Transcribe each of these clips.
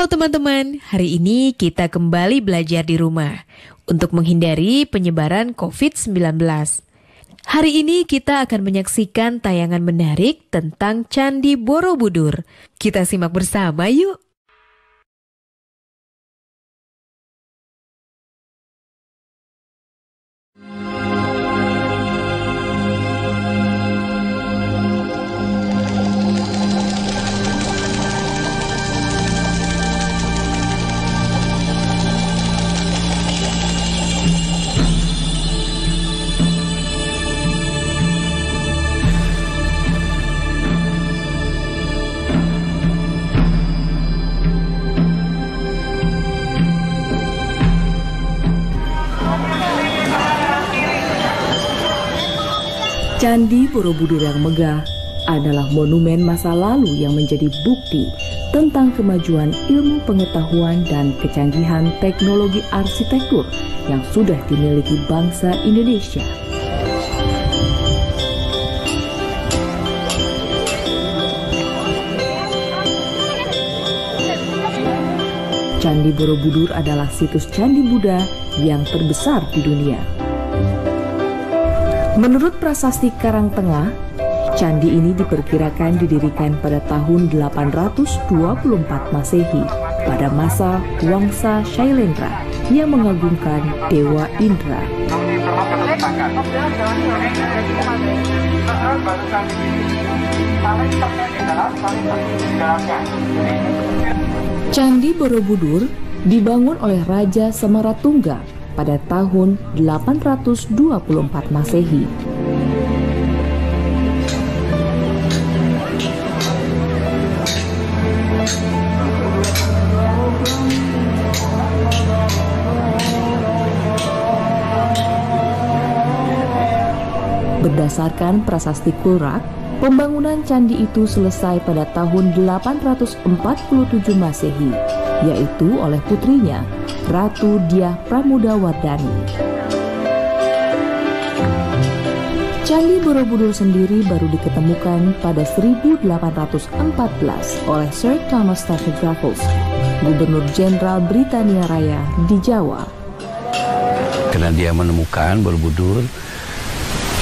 Halo teman-teman, hari ini kita kembali belajar di rumah untuk menghindari penyebaran COVID-19. Hari ini kita akan menyaksikan tayangan menarik tentang Candi Borobudur. Kita simak bersama yuk. Candi Borobudur yang megah adalah monumen masa lalu yang menjadi bukti tentang kemajuan ilmu pengetahuan dan kecanggihan teknologi arsitektur yang sudah dimiliki bangsa Indonesia. Candi Borobudur adalah situs candi Buddha yang terbesar di dunia. Menurut prasasti Karangtengah, candi ini diperkirakan didirikan pada tahun 824 Masehi pada masa Wangsa Shailendra yang mengagungkan Dewa Indra. Candi Borobudur dibangun oleh Raja Semaratungga pada tahun 824 Masehi. Berdasarkan prasasti Kulrak, pembangunan candi itu selesai pada tahun 847 Masehi, yaitu oleh putrinya, Ratu Dyah Pramodawardhani. Candi Borobudur sendiri baru diketemukan pada 1814 oleh Sir Thomas Stafford Raffles, Gubernur Jenderal Britania Raya di Jawa. Karena dia menemukan Borobudur,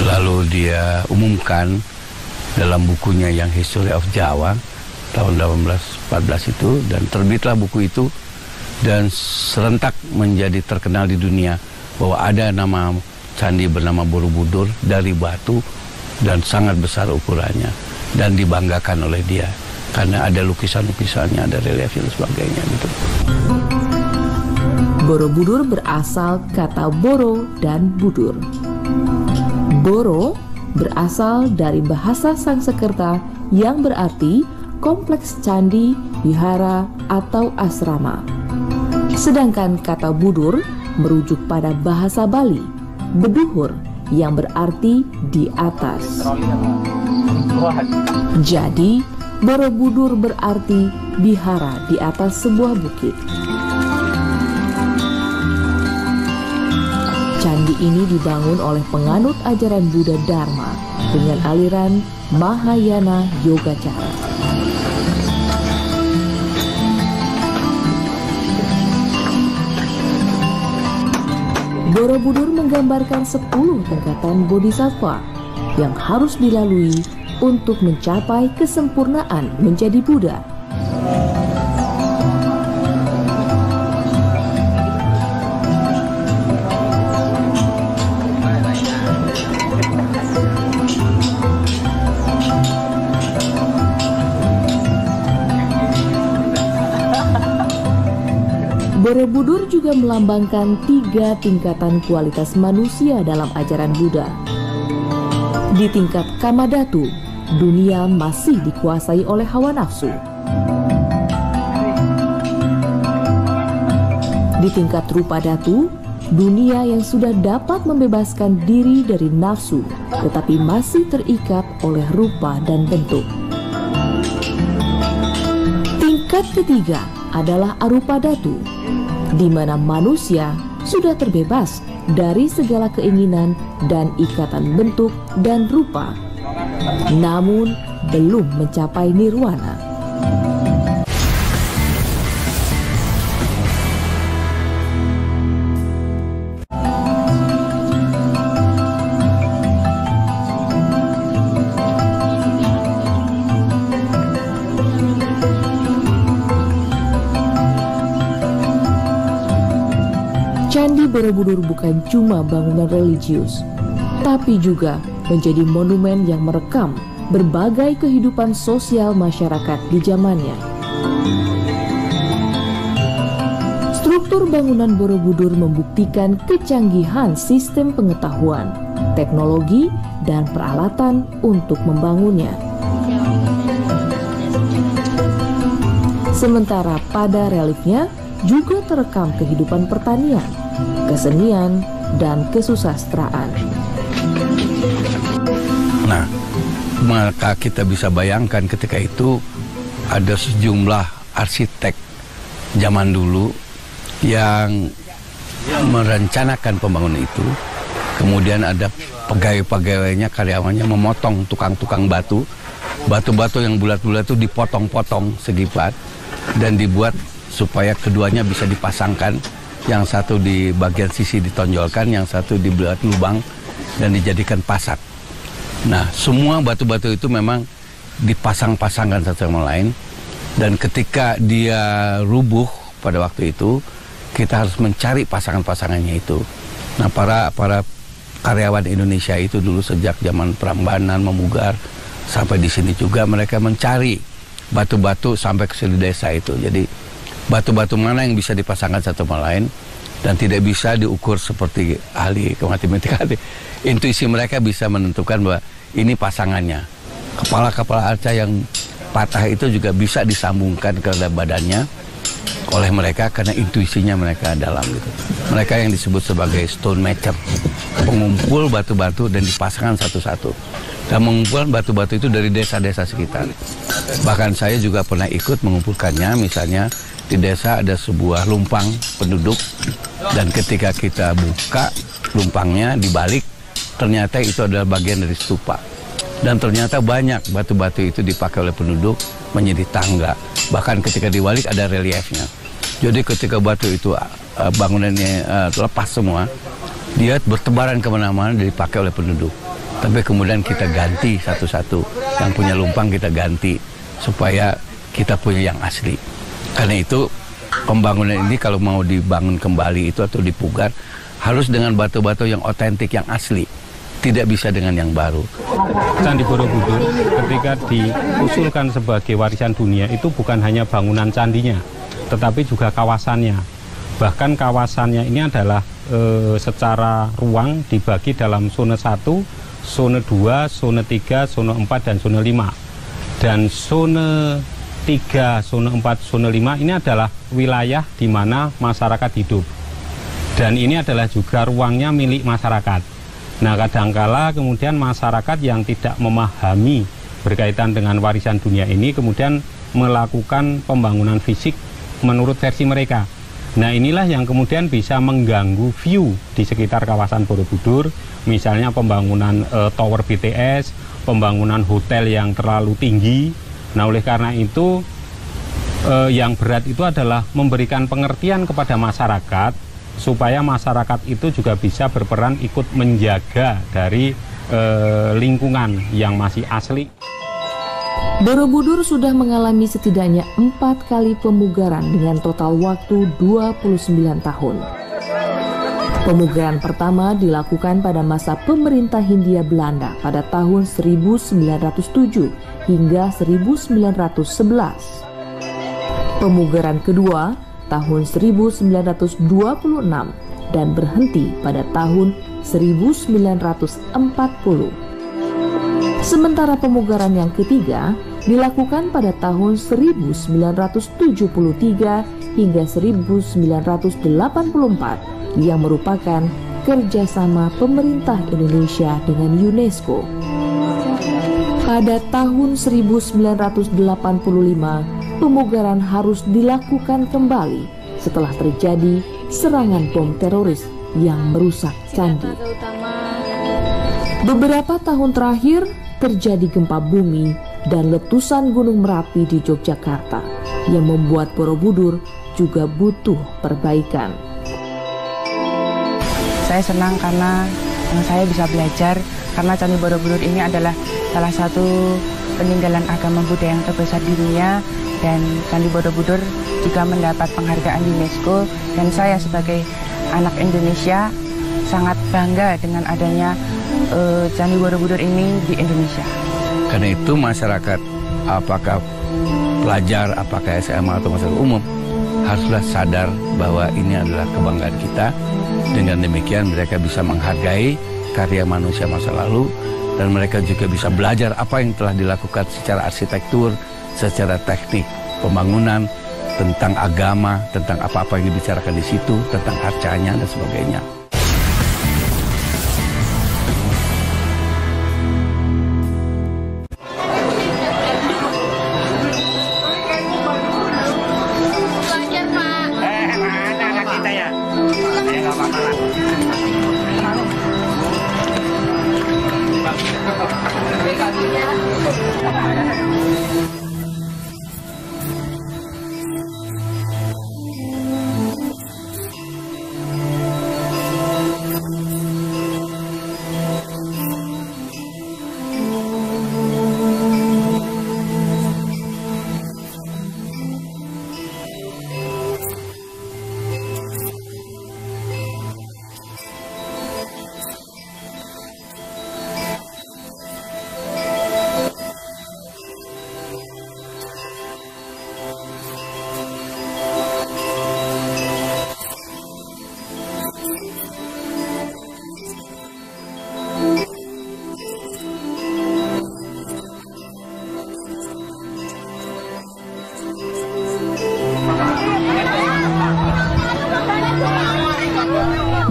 lalu dia umumkan dalam bukunya yang History of Jawa tahun 1814 itu, dan terbitlah buku itu dan serentak menjadi terkenal di dunia bahwa ada nama candi bernama Borobudur dari batu dan sangat besar ukurannya, dan dibanggakan oleh dia karena ada lukisan-lukisannya, ada relief dan sebagainya gitu. Borobudur berasal kata Boro dan Budur. Boro berasal dari bahasa Sanskerta yang berarti kompleks candi, wihara, atau asrama. Sedangkan kata Budur merujuk pada bahasa Bali, beduhur, yang berarti di atas. Jadi, Borobudur berarti wihara di atas sebuah bukit. Candi ini dibangun oleh penganut ajaran Buddha Dharma dengan aliran Mahayana Yogacara. Borobudur menggambarkan 10 tingkatan bodhisattva yang harus dilalui untuk mencapai kesempurnaan menjadi Buddha. Borobudur juga melambangkan 3 tingkatan kualitas manusia dalam ajaran Buddha. Di tingkat Kamadhatu, dunia masih dikuasai oleh hawa nafsu. Di tingkat Rupadhatu, dunia yang sudah dapat membebaskan diri dari nafsu, tetapi masih terikat oleh rupa dan bentuk. Tingkat ketiga adalah Arupadhatu, di mana manusia sudah terbebas dari segala keinginan dan ikatan bentuk dan rupa, namun belum mencapai nirwana. Candi Borobudur bukan cuma bangunan religius, tapi juga menjadi monumen yang merekam berbagai kehidupan sosial masyarakat di zamannya. Struktur bangunan Borobudur membuktikan kecanggihan sistem pengetahuan, teknologi, dan peralatan untuk membangunnya. Sementara pada reliefnya juga terekam kehidupan pertanian, kesenian, dan kesusastraan. Nah, maka kita bisa bayangkan ketika itu ada sejumlah arsitek zaman dulu yang merencanakan pembangunan itu. Kemudian ada pegawai-pegawainya, karyawannya memotong tukang-tukang batu. Batu-batu yang bulat-bulat itu dipotong-potong segi empat dan dibuat supaya keduanya bisa dipasangkan. Yang satu di bagian sisi ditonjolkan, yang satu dibuat lubang dan dijadikan pasak. Nah, semua batu-batu itu memang dipasang-pasangkan satu sama lain. Dan ketika dia rubuh pada waktu itu, kita harus mencari pasangan-pasangannya itu. Nah, para karyawan Indonesia itu dulu sejak zaman Prambanan, Memugar, sampai di sini juga mereka mencari batu-batu sampai ke seluruh desa itu. Jadi batu-batu mana yang bisa dipasangkan satu sama lain dan tidak bisa diukur seperti ahli matematika. Intuisi mereka bisa menentukan bahwa ini pasangannya. Kepala-kepala arca yang patah itu juga bisa disambungkan ke badannya oleh mereka karena intuisinya mereka dalam gitu. Mereka yang disebut sebagai stone matcher, pengumpul batu-batu dan dipasangkan satu-satu. Dan mengumpulkan batu-batu itu dari desa-desa sekitar. Bahkan saya juga pernah ikut mengumpulkannya, misalnya di desa ada sebuah lumpang penduduk dan ketika kita buka lumpangnya dibalik, ternyata itu adalah bagian dari stupa. Dan ternyata banyak batu-batu itu dipakai oleh penduduk menjadi tangga. Bahkan ketika dibalik ada reliefnya. Jadi ketika batu itu bangunannya lepas semua, dia bertebaran kemana-mana dipakai oleh penduduk. Tapi kemudian kita ganti satu-satu. Yang punya lumpang kita ganti supaya kita punya yang asli. Karena itu pembangunan ini kalau mau dibangun kembali itu atau dipugar harus dengan batu-batu yang otentik, yang asli. Tidak bisa dengan yang baru. Candi Borobudur ketika diusulkan sebagai warisan dunia itu bukan hanya bangunan candinya, tetapi juga kawasannya. Bahkan kawasannya ini adalah secara ruang dibagi dalam zona 1, zona 2, zona 3, zona 4, dan zona 5. Dan zona 3, zona 4, zona 5 ini adalah wilayah di mana masyarakat hidup. Dan ini adalah juga ruangnya milik masyarakat. Nah, kadangkala kemudian masyarakat yang tidak memahami berkaitan dengan warisan dunia ini kemudian melakukan pembangunan fisik menurut versi mereka. Nah, inilah yang kemudian bisa mengganggu view di sekitar kawasan Borobudur, misalnya pembangunan tower BTS, pembangunan hotel yang terlalu tinggi. Nah, oleh karena itu yang berat itu adalah memberikan pengertian kepada masyarakat supaya masyarakat itu juga bisa berperan ikut menjaga dari lingkungan yang masih asli. Borobudur sudah mengalami setidaknya 4 kali pemugaran dengan total waktu 29 tahun. Pemugaran pertama dilakukan pada masa pemerintah Hindia Belanda pada tahun 1907 hingga 1911. Pemugaran kedua tahun 1926 dan berhenti pada tahun 1940. Sementara pemugaran yang ketiga dilakukan pada tahun 1973 hingga 1984 yang merupakan kerjasama pemerintah Indonesia dengan UNESCO. Pada tahun 1985, pemugaran harus dilakukan kembali setelah terjadi serangan bom teroris yang merusak candi. Beberapa tahun terakhir terjadi gempa bumi dan letusan Gunung Merapi di Yogyakarta yang membuat Borobudur juga butuh perbaikan. Saya senang karena saya bisa belajar karena Candi Borobudur ini adalah salah satu peninggalan agama Buddha yang terbesar di dunia. Dan Candi Borobudur juga mendapat penghargaan UNESCO dan saya sebagai anak Indonesia sangat bangga dengan adanya Candi Borobudur ini di Indonesia. Karena itu masyarakat, apakah pelajar, apakah SMA atau masyarakat umum, haruslah sadar bahwa ini adalah kebanggaan kita. Dengan demikian mereka bisa menghargai karya manusia masa lalu, dan mereka juga bisa belajar apa yang telah dilakukan secara arsitektur, secara teknik pembangunan, tentang agama, tentang apa-apa yang dibicarakan di situ, tentang arcanya dan sebagainya.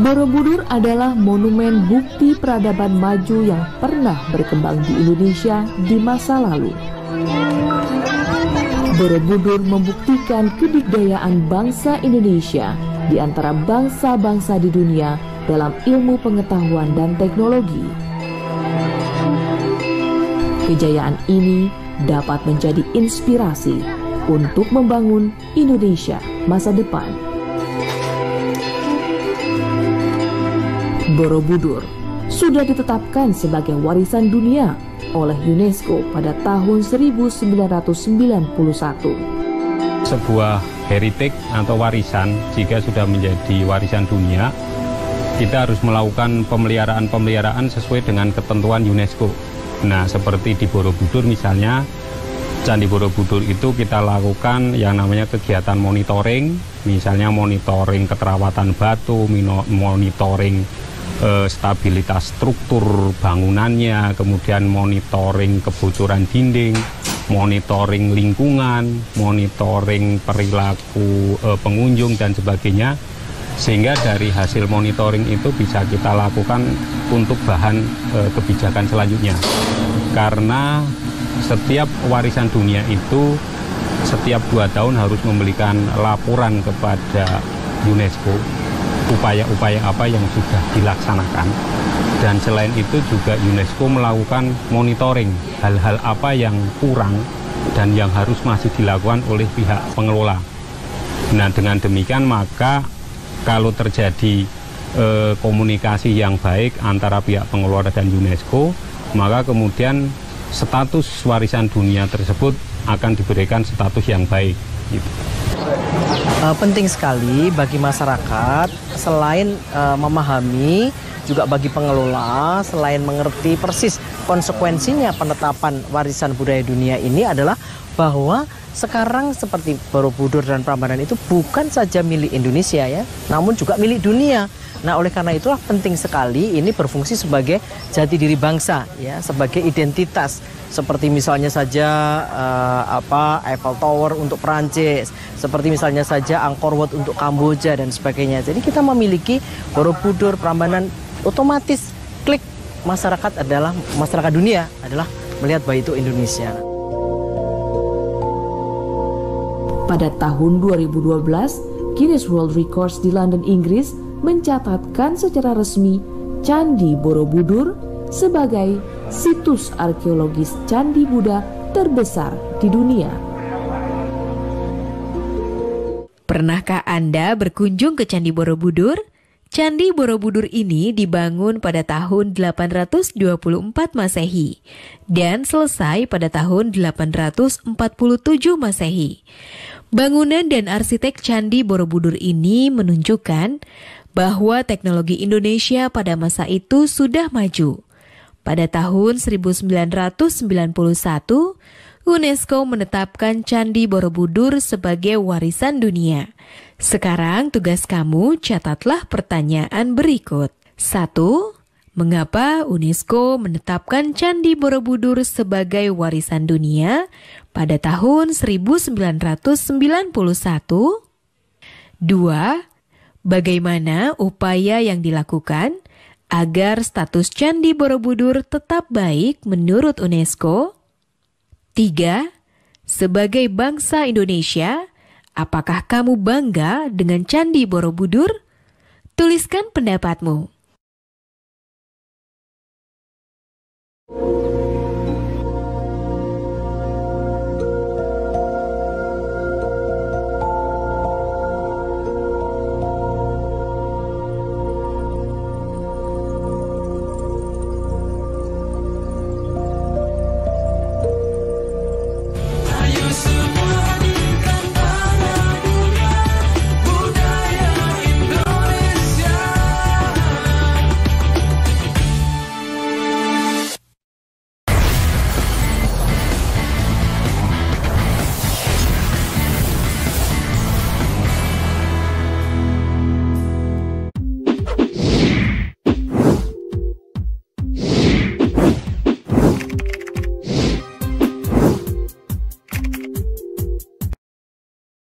Borobudur adalah monumen bukti peradaban maju yang pernah berkembang di Indonesia di masa lalu. Borobudur membuktikan kedikdayaan bangsa Indonesia di antara bangsa-bangsa di dunia dalam ilmu pengetahuan dan teknologi. Kejayaan ini dapat menjadi inspirasi untuk membangun Indonesia masa depan. Borobudur sudah ditetapkan sebagai warisan dunia oleh UNESCO pada tahun 1991. Sebuah heritage atau warisan, jika sudah menjadi warisan dunia, kita harus melakukan pemeliharaan sesuai dengan ketentuan UNESCO. Nah, seperti di Borobudur misalnya, Candi Borobudur itu kita lakukan yang namanya kegiatan monitoring, misalnya monitoring keterawatan batu, monitoring stabilitas struktur bangunannya, kemudian monitoring kebocoran dinding, monitoring lingkungan, monitoring perilaku pengunjung dan sebagainya, sehingga dari hasil monitoring itu bisa kita lakukan untuk bahan kebijakan selanjutnya. Karena setiap warisan dunia itu setiap 2 tahun harus memberikan laporan kepada UNESCO upaya-upaya apa yang sudah dilaksanakan, dan selain itu juga UNESCO melakukan monitoring hal-hal apa yang kurang dan yang harus masih dilakukan oleh pihak pengelola. Nah, dengan demikian maka kalau terjadi komunikasi yang baik antara pihak pengelola dan UNESCO, maka kemudian status warisan dunia tersebut akan diberikan status yang baik gitu. Penting sekali bagi masyarakat, selain memahami, juga bagi pengelola, selain mengerti persis konsekuensinya penetapan warisan budaya dunia ini adalah bahwa sekarang seperti Borobudur dan Prambanan itu bukan saja milik Indonesia ya, namun juga milik dunia. Nah, oleh karena itulah penting sekali ini berfungsi sebagai jati diri bangsa ya, sebagai identitas. Seperti misalnya saja Eiffel Tower untuk Perancis, seperti misalnya saja Angkor Wat untuk Kamboja dan sebagainya. Jadi kita memiliki Borobudur, Prambanan, otomatis klik masyarakat dunia adalah melihat bahwa itu Indonesia. Pada tahun 2012, Guinness World Records di London, Inggris mencatatkan secara resmi Candi Borobudur sebagai situs arkeologis Candi Buddha terbesar di dunia. Pernahkah Anda berkunjung ke Candi Borobudur? Candi Borobudur ini dibangun pada tahun 824 Masehi dan selesai pada tahun 847 Masehi. Bangunan dan arsitek Candi Borobudur ini menunjukkan bahwa teknologi Indonesia pada masa itu sudah maju. Pada tahun 1991, UNESCO menetapkan Candi Borobudur sebagai warisan dunia. Sekarang tugas kamu catatlah pertanyaan berikut. 1. Mengapa UNESCO menetapkan Candi Borobudur sebagai warisan dunia pada tahun 1991? 2. Bagaimana upaya yang dilakukan agar status Candi Borobudur tetap baik menurut UNESCO? 3. Sebagai bangsa Indonesia, apakah kamu bangga dengan Candi Borobudur? Tuliskan pendapatmu.